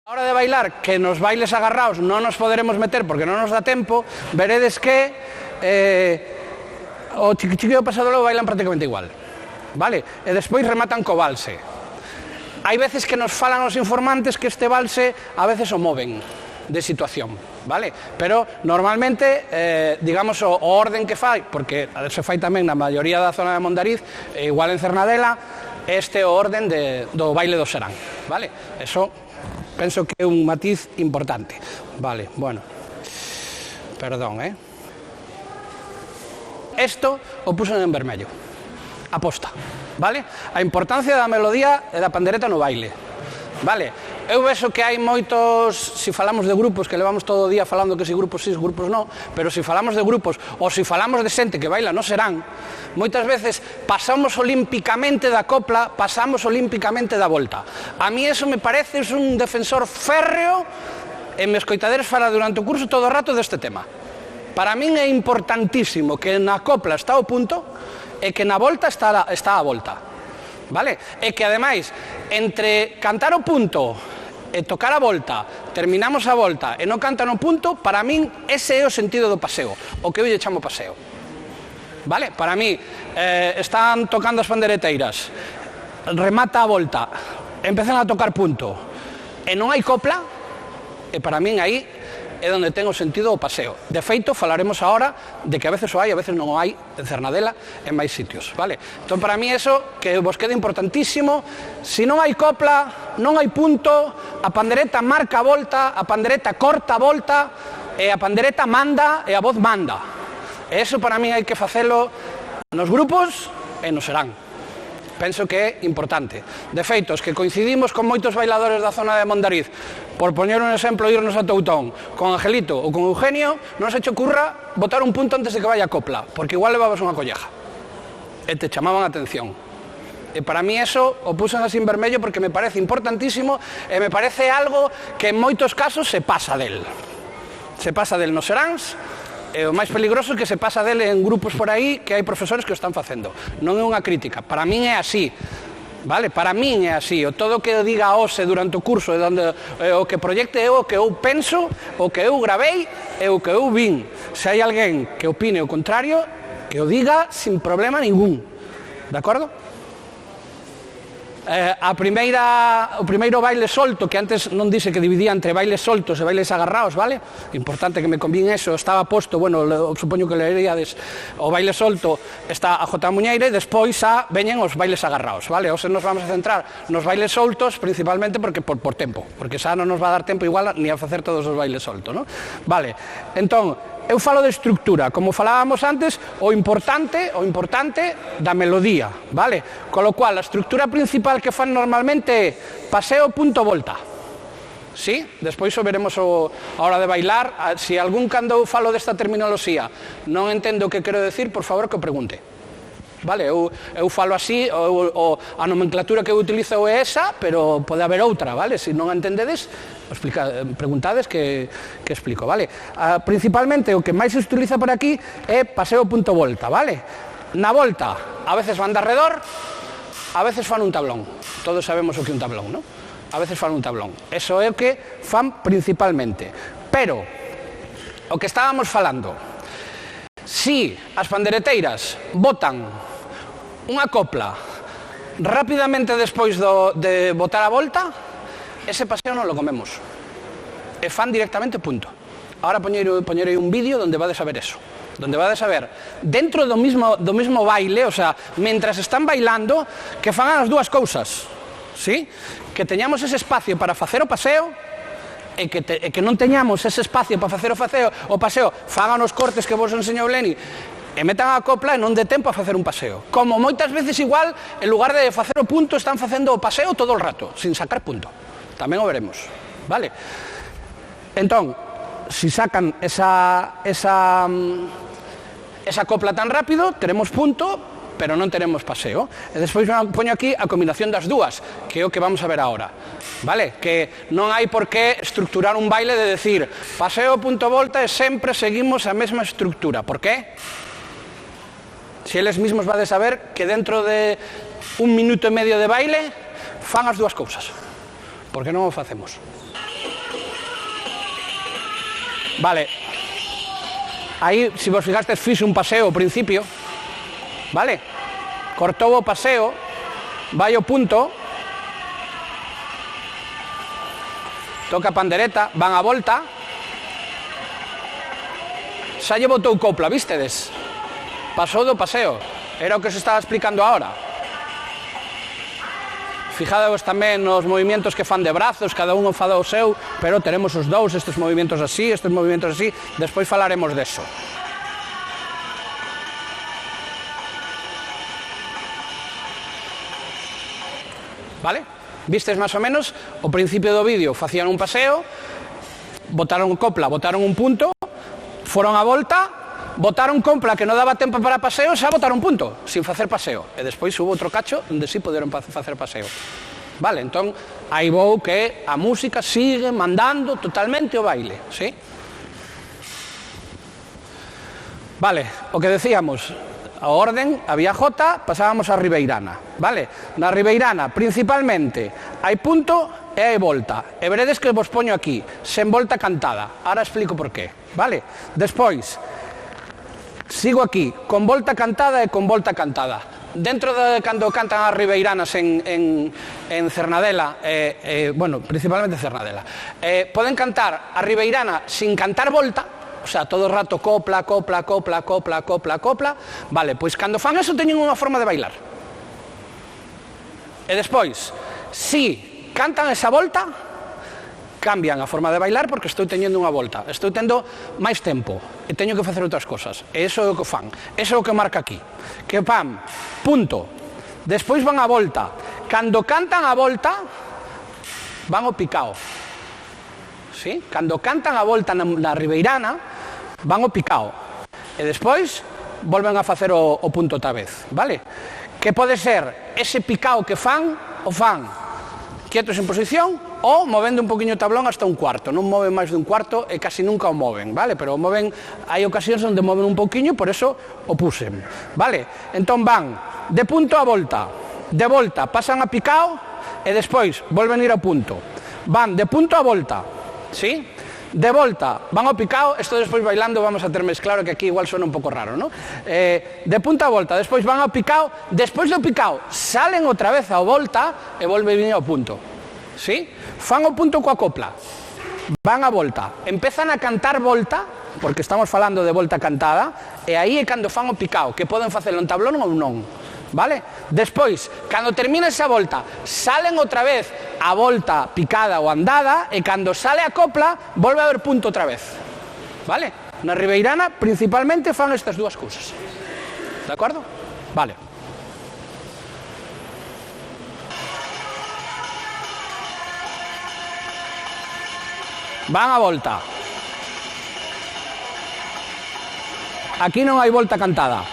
A hora de bailar, que nos bailes agarraos non nos poderemos meter porque non nos dá tempo, veredes que o chiqui-chiqui e o pasadolo bailan prácticamente igual, vale? E despois rematan co valse. Hai veces que nos falan os informantes que este valse a veces o moven de situación, vale? Pero normalmente, digamos, o orden que fai, porque se fai tamén na maioría da zona de Mondariz, igual en Cernadela, este é o orden do baile do serán, vale? Eso penso que é un matiz importante. Vale, bueno. Perdón, Esto o puxen en vermello. Aposta, vale? A importancia da melodía e da pandereta no baile. Vale? Eu vexo que hai moitos, se falamos de grupos, que levamos todo o día falando que si grupos sí, grupos non, pero se falamos de grupos, ou se falamos de xente que baila no serán, moitas veces pasamos olímpicamente da copla, pasamos olímpicamente da volta. A mí eso me parece un defensor férreo, e me escoitaderes falar durante o curso todo o rato deste tema. Para min é importantísimo que na copla está o punto e que na volta está a volta. Vale? E que ademais, entre cantar o punto e tocar a volta, terminamos a volta e non cantan o punto, para min ese é o sentido do paseo, o que eu lle chamo paseo. Vale? Para mí, están tocando as pandereteiras, remata a volta, empezan a tocar punto, e non hai copla, e para min aí é onde ten o sentido o paseo. De feito, falaremos agora de que a veces o hai, a veces non o hai en Cernadela, en máis sitios, vale? Entón, para mí, eso, que vos quede importantísimo, se non hai copla, non hai punto, a pandereta marca a volta, a pandereta corta a volta, e a pandereta manda, e a voz manda. E eso, para mí, hai que facelo nos grupos e no serán. Penso que é importante. De feito, os que coincidimos con moitos bailadores da zona de Mondariz, por poñer un exemplo, irnos a Toutón, con Angelito ou con Eugenio, non se che ocurra botar un punto antes de que vaya a copla, porque igual levabas unha colleja e te chamaban a atención. E para mí eso o puxen así en vermello porque me parece importantísimo e me parece algo que en moitos casos se pasa del. Se pasa del nos seráns, e o máis peligroso é que se pasa dele en grupos por aí que hai profesores que o están facendo. Non é unha crítica, para min é así, vale? Para min é así, o todo que diga a OSE durante o curso, o que proyecte é o que eu penso, o que eu gravei e o que eu vin. Se hai alguén que opine o contrario, que o diga sin problema ningún, de acordo? O primeiro baile solto, que antes non dice que dividía entre bailes soltos e bailes agarraos, vale? Importante que me convín eso, estaba posto, bueno, supoño que leeríades, o baile solto está a Jota Muñeira e despois veñen os bailes agarraos, vale? Hoxe nos vamos a centrar nos bailes soltos, principalmente porque por tempo, porque xa non nos va a dar tempo igual ni a facer todos os bailes soltos, non? Vale, entón, eu falo de estructura, como falábamos antes, o importante da melodía, vale? Con lo cual, a estructura principal que fan normalmente é paseo, punto, volta. Sí? Despois o veremos a hora de bailar. Se algún cando falo desta terminoloxía non entendo o que quero decir, por favor que o pregunte. Vale, eu falo así, a nomenclatura que eu utilizo é esa, pero pode haber outra, vale? Se non entendedes, preguntades que explico, vale? Principalmente o que máis se utiliza por aquí é paseo punto volta, vale? Na volta, a veces van de arredor, a veces fan un tablón. Todos sabemos o que é un tablón, non? A veces fan un tablón. Eso é o que fan principalmente. Pero, o que estábamos falando, si as pandereteiras botan unha copla rapidamente despois de botar a volta, ese paseo non lo comemos. E fan directamente punto. Ahora poñerei un vídeo onde vades a ver eso. Donde vades a ver, dentro do mismo baile, o sea, mentras están bailando, que fan as dúas cousas. ¿Sí? Que teñamos ese espacio para facer o paseo e que non teñamos ese espacio para facer o paseo, fagan os cortes que vos enseñou Leni e metan a copla e non dé tempo a facer un paseo. Como moitas veces igual, en lugar de facer o punto, están facendo o paseo todo o rato, sin sacar punto. Tamén o veremos, vale? Entón, si sacan esa copla tan rápido, teremos punto, pero non teremos paseo. E despois poño aquí a combinación das dúas, que é o que vamos a ver agora, vale? Que non hai por que estructurar un baile de decir paseo, punto, volta e sempre seguimos a mesma estructura. Por qué? Se eles mismos vades a ver que dentro de 1 minuto e medio de baile fan as dúas cousas. Por que non o facemos? Vale. Aí, se vos fijastes, fixe un paseo ao principio. Vale? Cortou o paseo, vai ao punto, toca a pandereta, van a volta, xa lle botou copla, vístedes? Pasou do paseo, era o que se estaba explicando ahora. Fijadeos tamén nos movimientos que fan de brazos, cada un fa o seu, pero teremos os dous, estes movimentos así, estes movimentos así, despois falaremos deso. Vale? Vistes máis ou menos, ao principio do vídeo facían un paseo, botaron copla, botaron un punto, foron a volta, botaron copla que non daba tempo para paseo, xa botaron punto, sin facer paseo. E despois hubo outro cacho onde sí poderon facer paseo. Vale, entón, aí vou que a música sigue mandando totalmente o baile, sí? Vale, o que decíamos, a orden, había jota, pasábamos a ribeirana, vale? Na ribeirana, principalmente, hai punto e hai volta. E veredes que vos poño aquí, sen volta cantada. Ahora explico por qué, vale? Despois, sigo aquí, con volta cantada e con volta cantada. Dentro de cando cantan as ribeiranas en Cernadela, bueno, principalmente Cernadela, poden cantar a ribeirana sin cantar volta, o sea, todo o rato copla, copla, copla, copla, copla, copla. Vale, pois cando fan eso teñen unha forma de bailar. E despois, si cantan esa volta, cambian a forma de bailar porque estou teñendo unha volta, estou tendo máis tempo e teño que facer outras cosas, e iso é o que fan, iso é o que marca aquí, que van, punto, despois van a volta, cando cantan a volta van ao picao, ¿sí? Cando cantan a volta na ribeirana van ao picao e despois volven a facer o punto outra vez, vale? Que pode ser ese picao que fan, o fan quietos en posición ou movendo un poquinho o tablón hasta un cuarto, non moven máis dun cuarto e casi nunca o moven, vale? Pero o moven, hai ocasións onde moven un poquinho, por eso o pusen, vale? Entón van de punto a volta, de volta pasan a picao e despois volven a ir ao punto, van de punto a volta, ¿sí? De volta van ao picao, isto despois bailando vamos a ter máis claro que aquí igual suena un pouco raro, ¿no? De punta a volta, despois van ao picao, despois do picao salen outra vez ao volta e volven ao punto, ¿sí? Fan o punto coa copla, van a volta, empezan a cantar volta, porque estamos falando de volta cantada, e aí é cando fan o picao, que poden facelo en tablón ou non, vale? Despois, cando termina esa volta, salen outra vez a volta picada ou andada, e cando sale a copla, volve a haber punto outra vez, vale? Na ribeirana, principalmente, fan estas dúas cousas, de acordo? Vale. Van a volta. Aquí non hai volta cantada.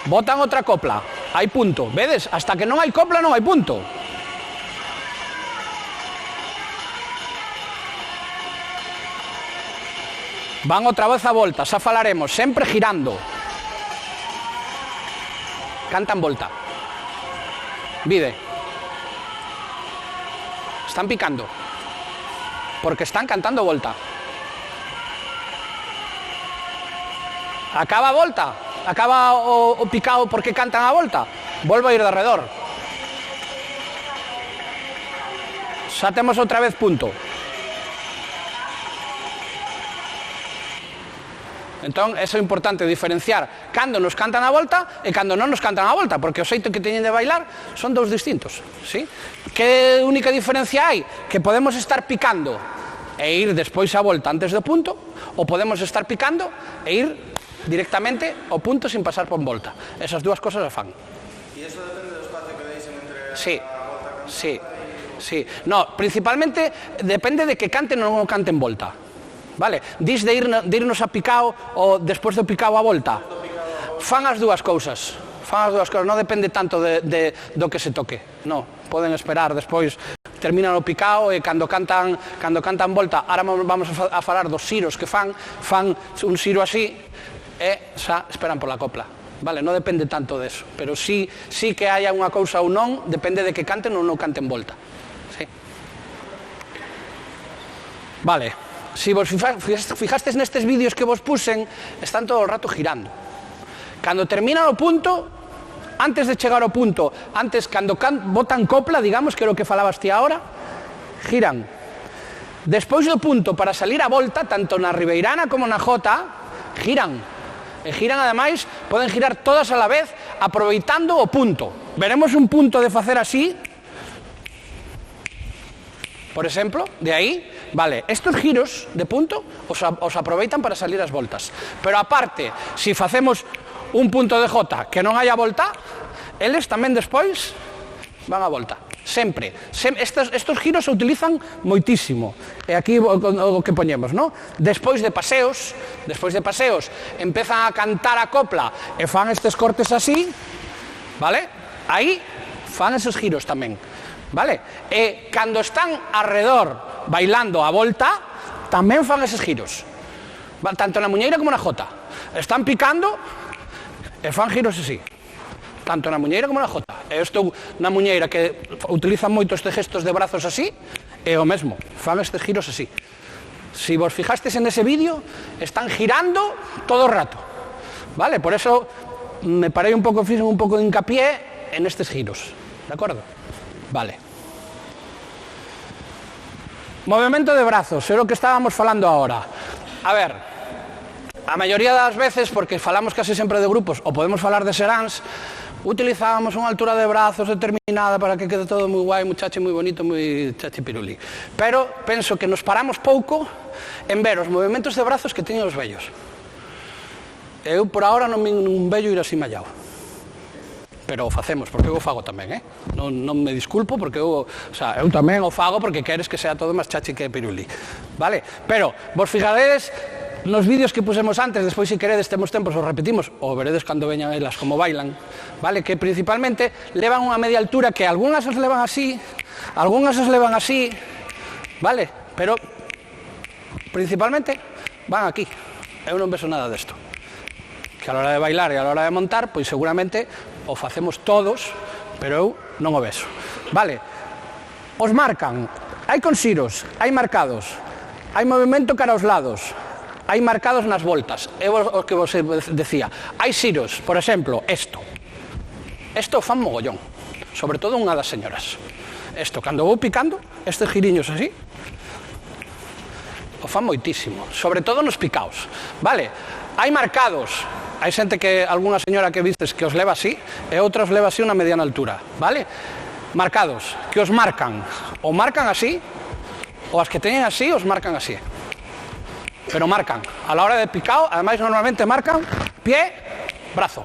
Botan outra copla, hai punto, vedes? Hasta que non hai copla non hai punto. Van outra vez a volta, xa falaremos, sempre girando. Cantan volta. Vide. Están picando. Porque están cantando volta. Acaba a volta. Acaba o picado porque cantan a volta, volvo a ir de arredor. Xa temos outra vez punto. Entón, é importante diferenciar cando nos cantan a volta e cando non nos cantan a volta, porque o xeito que teñen de bailar son dous distintos, ¿sí? Que única diferencia hai? Que podemos estar picando e ir despois a volta antes do punto, ou podemos estar picando e ir directamente ao punto sin pasar por volta. Esas dúas cosas a fan. E iso depende do espacio que deixen entre sí, a volta cantada? Sí, sí. No, principalmente depende de que canten ou non canten volta. Vale? Dis de irnos a picao ou despois do picao a volta. Fan as dúas cousas. Fan as dúas cousas, non depende tanto do que se toque. No, poden esperar despois. Terminan o picao e cando cantan volta, ahora vamos a falar dos siros que fan un siro así e xa esperan pola copla, vale, non depende tanto deso, pero sí que haya unha cousa ou non, depende de que canten ou non canten volta, sí. Vale, Si vos fijastes nestes vídeos que vos pusen, están todo o rato girando. Cando terminan o punto, antes de chegar ao punto, antes, cando botan copla, digamos, que é o que falabas ti agora, giran. Despois do punto, para salir a volta, tanto na ribeirana como na jota, giran. E giran, ademais, poden girar todas a la vez, aproveitando o punto. Veremos un punto de facer así, por exemplo, de aí, vale, estos giros de punto os aproveitan para salir as voltas. Pero aparte, se facemos un punto de jota que non haya volta, eles tamén despois van a volta. Sempre. Estos giros se utilizan moitísimo. E aquí o que poñemos, non? Despois de paseos, empezan a cantar a copla e fan estes cortes así, vale? Aí fan esos giros tamén. Vale? E cando están arredor bailando a volta, tamén fan eses giros. Tanto na muñeira como na jota. Están picando e fan giros así. Tanto na muñeira como na jota. Eu estou na muñeira que utilizan moito estes gestos de brazos así, e o mesmo, fan estes giros así. Si vos fijastes en ese vídeo, están girando todo o rato. Vale? Por eso me parei un pouco, fiz un pouco de hincapié en estes giros. De acordo? Vale. Movimento de brazos, é o que estábamos falando agora. A ver, a maioría das veces, porque falamos casi sempre de grupos, ou podemos falar de seráns, utilizábamos unha altura de brazos determinada para que quede todo moi guai, moi chachi, moi bonito, moi chachi piruli. Pero penso que nos paramos pouco en ver os movimentos de brazos que teñen os vellos. Eu por ahora non vello ir así mallado. Pero o facemos, porque eu o fago tamén, non me disculpo, porque eu tamén o fago porque queres que sea todo máis chachi que piruli, vale? Pero, vos fijaredes nos vídeos que pusemos antes, despois se queredes temos tempos, os repetimos, ou veredes cando veñan elas como bailan, vale? Que principalmente levan unha media altura que algunhas os levan así, algunhas os levan así, vale? Pero, principalmente, van aquí. Eu non vexo nada desto. Que a hora de bailar e a hora de montar, pois seguramente o facemos todos, pero eu non o vexo. Vale, os marcan, hai con xiros, hai marcados, hai movimento cara aos lados, hai marcados nas voltas, é o que vos decía, hai xiros, por exemplo, isto fan mogollón, sobre todo unha das señoras. Isto, cando vou picando, estes giriños así, o fan moitísimo, sobre todo nos picaos, vale? Hai marcados, hai xente que, algunha señora que vistes que os leva así, e outra os leva así unha mediana altura, vale? Marcados, que os marcan, ou marcan así, ou as que teñen así, os marcan así. Pero marcan, a la hora de picao, ademais normalmente marcan pie, brazo,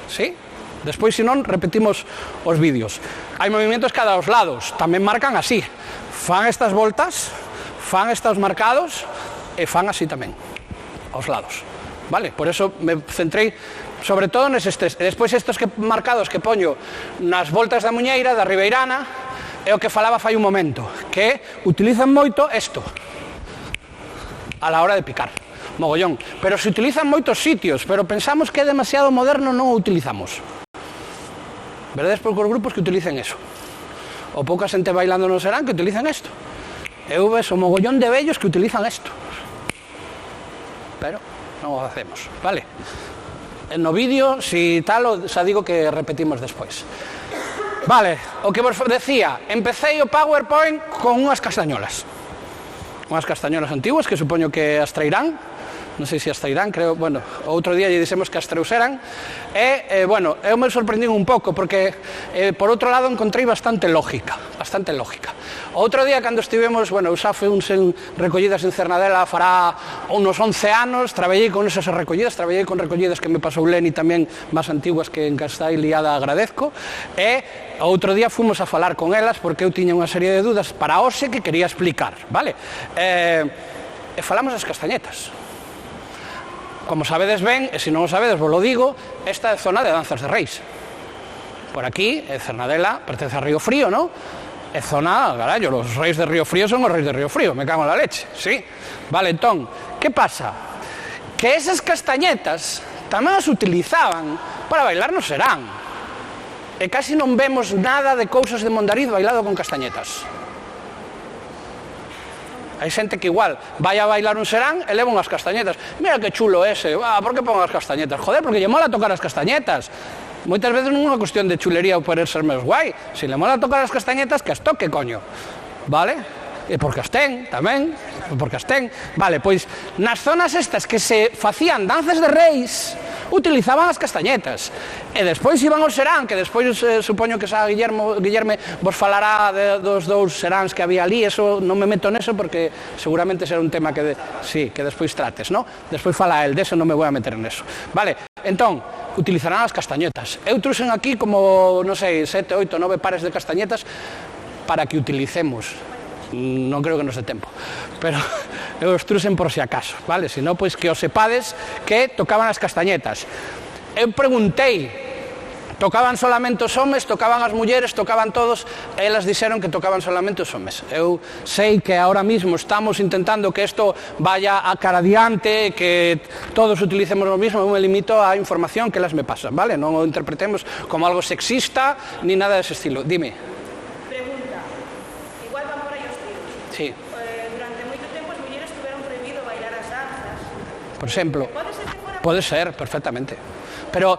¿sí? Despois, se non, repetimos os vídeos. Hai movimentos cada aos lados, tamén marcan así, fan estas voltas, fan estos marcados, e fan así tamén, aos lados. Vale, por eso me centrei sobre todo neses tres. E despois estes marcados que poño nas voltas da muñeira, da ribeirana, é o que falaba fai un momento, que utilizan moito isto a la hora de picar, mogollón. Pero se utilizan moitos sitios, pero pensamos que é demasiado moderno, non o utilizamos. Veredes poucos grupos que utilicen eso. Ou pouca xente bailando no serán que utilizan isto. Eu vexo mogollón de vellos que utilizan isto. Pero non o facemos, vale? No vídeo, si tal, xa digo que repetimos despois. Vale, o que vos decía, empecé o PowerPoint con unhas castañolas. Unhas castañolas antiguas que supoño que as trairán, non sei se as trairán, creo, bueno, outro día lle dixemos que as treuseran, e, bueno, eu me sorprendín un pouco, porque, por outro lado, encontrei bastante lógica. Outro día, cando estivemos, bueno, eu xa fui uns en recollidas en Cernadela fará unos 11 anos, traballei con esas recollidas, traballei con recollidas que me pasou Leni tamén máis antiguas que en Castái liada agradezco, e outro día fomos a falar con elas porque eu tiña unha serie de dudas para hoxe que quería explicar, vale? E falamos das castañetas. Como sabedes ben, e se non o sabedes vos lo digo, esta é zona de danzas de reis. Por aquí, Cernadela, pertence a Río Frío, non? É zona, carallo, os reis de Río Frío son os reis de Río Frío, me cago en la leche, sí? Vale, entón, que pasa? Que esas castañetas tamén as utilizaban para bailar no serán. E casi non vemos nada de cousas de Mondariz bailado con castañetas. Hai xente que igual vai a bailar un serán e leva unhas castañetas. Mira que chulo ese, por que pon as castañetas? Joder, porque lle mola tocar as castañetas. Moitas veces non é unha cuestión de chulería ou poder ser máis guai. Se le mola tocar as castañetas, que as toque, coño. Vale? E porque as ten, tamén. Porque as ten. Vale, pois, nas zonas estas que se facían danzas de reis, utilizaban as castañetas. E despois iban ao serán, que despois supoño que xa Guillerme vos falará dos dous seráns que había ali. Eso non me meto neso porque seguramente será un tema que despois trates, non? Despois fala el deso, non me vou a meter neso. Vale, entón, utilizarán as castañetas. Eu trouxen aquí como, non sei, 7, 8, 9 pares de castañetas para que utilicemos. Non creo que nos dé tempo, pero eu os truxen por si acaso, vale? Se non, pois que os sepades que tocaban as castañetas. Eu preguntei, tocaban solamente os homes, tocaban as mulleres, tocaban todos, e elas dixeron que tocaban solamente os homes. Eu sei que ahora mismo estamos intentando que isto vaya a cara adiante, que todos utilicemos o mismo, eu me limito á información que elas me pasan, vale? Non o interpretemos como algo sexista, ni nada dese estilo. Dime. Sí. Durante moito tempo as mulleres tiveron prohibido bailar as danzas. Por exemplo, Pode ser que fora... pode ser, perfectamente. Pero,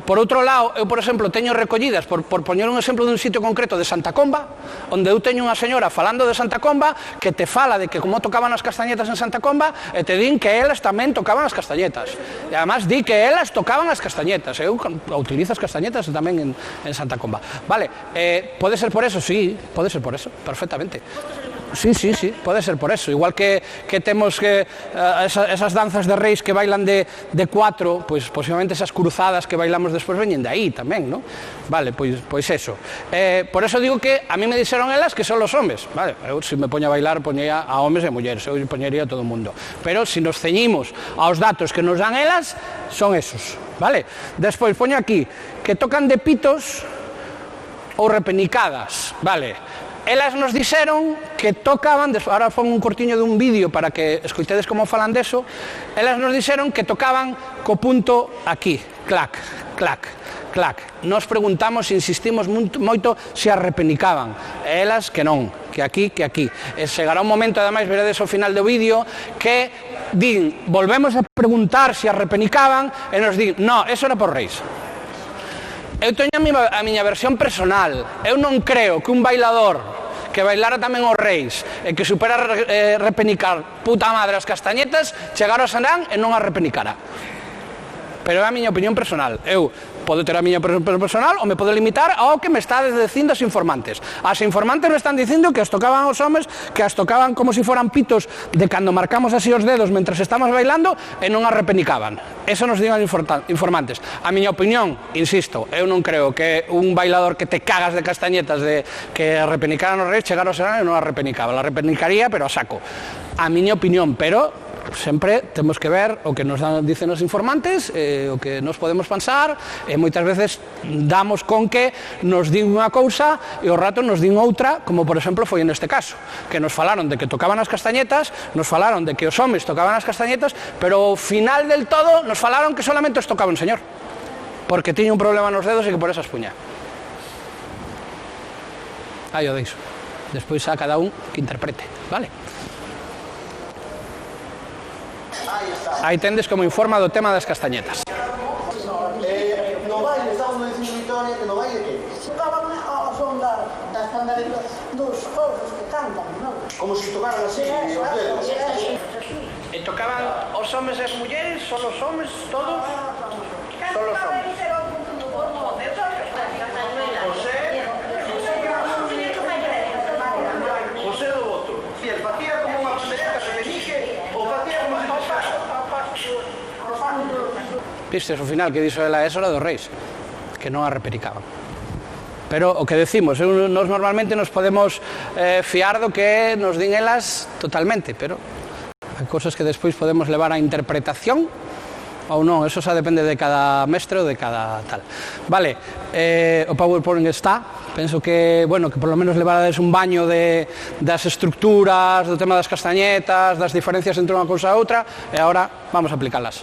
por outro lado, eu, por exemplo, teño recollidas, por poñer un exemplo dun sitio concreto de Santa Comba, onde eu teño unha señora falando de Santa Comba, que te fala de que como tocaban as castañetas en Santa Comba, e te din que elas tamén tocaban as castañetas. E además di que elas tocaban as castañetas. Eu utilizo as castañetas tamén en Santa Comba. Vale, pode ser por eso, sí, pode ser por eso, perfectamente. Sí, pode ser por eso. Igual que temos esas danzas de reis que bailan de cuatro, pois posiblemente esas cruzadas que bailamos despois veñen de aí tamén, non? Vale, pois eso. Por eso digo que a mí me dixeron elas que son os homes. Vale, eu se me poño a bailar poñería a homes e mulleres, eu poñería a todo o mundo. Pero se nos ceñimos aos datos que nos dan elas, son esos. Vale? Despois poño aquí que tocan de pitos ou repenicadas. Vale. Elas nos dixeron que tocaban, ahora fon un cortiño dun vídeo para que escoitedes como falan deso, elas nos dixeron que tocaban co punto aquí, clac, clac, clac. Nos preguntamos, insistimos moito se as repenicaban, e elas que non, que aquí, que aquí. E chegará un momento, ademais, veredes ao final do vídeo, que din, volvemos a preguntar se as repenicaban, e nos din, no, eso era por reis. Eu teño a miña versión personal. Eu non creo que un bailador que bailara tamén os reis e que supera repenicar puta madre as castañetas, chegara ao serán e non as repenicara. Pero é a miña opinión personal. Eu podo ter a miña opinión personal ou me podo limitar ao que me está dicindo as informantes. As informantes me están dicindo que as tocaban os homes, que as tocaban como se foran pitos de cando marcamos así os dedos mentre estamos bailando e non as repenicaban. Eso nos digan informantes. A miña opinión, insisto, eu non creo que un bailador que te cagas de castañetas de que repenicaran os reis chegara ao serán e non as repenicaba. La repenicaría, pero a saco. A miña opinión, pero sempre temos que ver o que nos dicen os informantes, o que nos podemos pensar, e moitas veces damos con que nos din unha cousa e ao rato nos din outra, como por exemplo foi neste caso, que nos falaron de que tocaban as castañetas, nos falaron de que os homes tocaban as castañetas, pero ao final del todo nos falaron que solamente os tocaba un señor, porque tiña un problema nos dedos e que por eso as puña. Aí o deixo. Despois a cada un que interprete, vale? Aí tendes como informa do tema das castañetas. No baile, estamos dicindo Victoria que no baile que? Tocaban ao son das panderetas dos coros que cantan, non? Como se tocaran así, os dedos. E tocaban os homes e as mulleres, son os homes todos? Son os homes. José do Boto. Si el facía como unha pandereta que menique ou facía como se tocara. Vistes ao final que dixo ela eso era dos reis, que non a repenicaban. Pero o que decimos, nos normalmente nos podemos fiar do que nos din elas totalmente, pero hai cousas que despois podemos levar a interpretación ou non, eso xa depende de cada mestre ou de cada tal. Vale, o PowerPoint está, penso que, bueno, que por lo menos levarades un baño das estructuras, do tema das castañetas, das diferencias entre unha cousa e outra, e agora vamos a aplicalas.